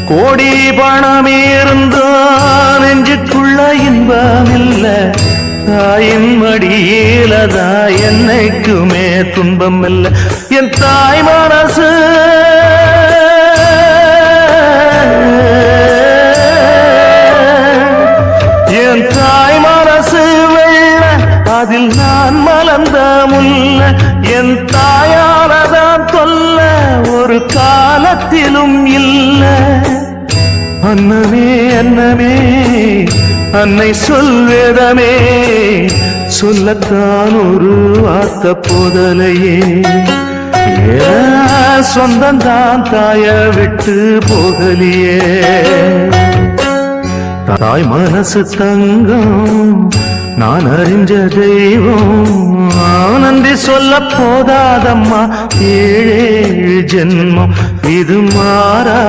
கோடி பணம் இருந்தான் நெஞ்சுக்குள்ள இன்பம் இல்ல, தாயின் மடியிலதா என்னைக்குமே துன்பம் இல்ல. என் தாய் மனசு என் தாய் மனசு வெள்ள, அதில் நான் மலர்ந்த முல்ல. என் தாயாலதான் தொல்ல ஒரு காலத்திலும் இல்ல. அன்னமே அன்னமே அன்னை சொல்வேதமே, சொல்லத்தான் ஒரு வார்த்தை போதலையே. சொந்தந்தான் தாய விட்டு போகலியே. தாய் மனசு தங்கம் நான் அறிஞ்ச தெய்வம், நன்றி சொல்ல போதாதம்மா ஏழேழு ஜென்மம் இது மாறா.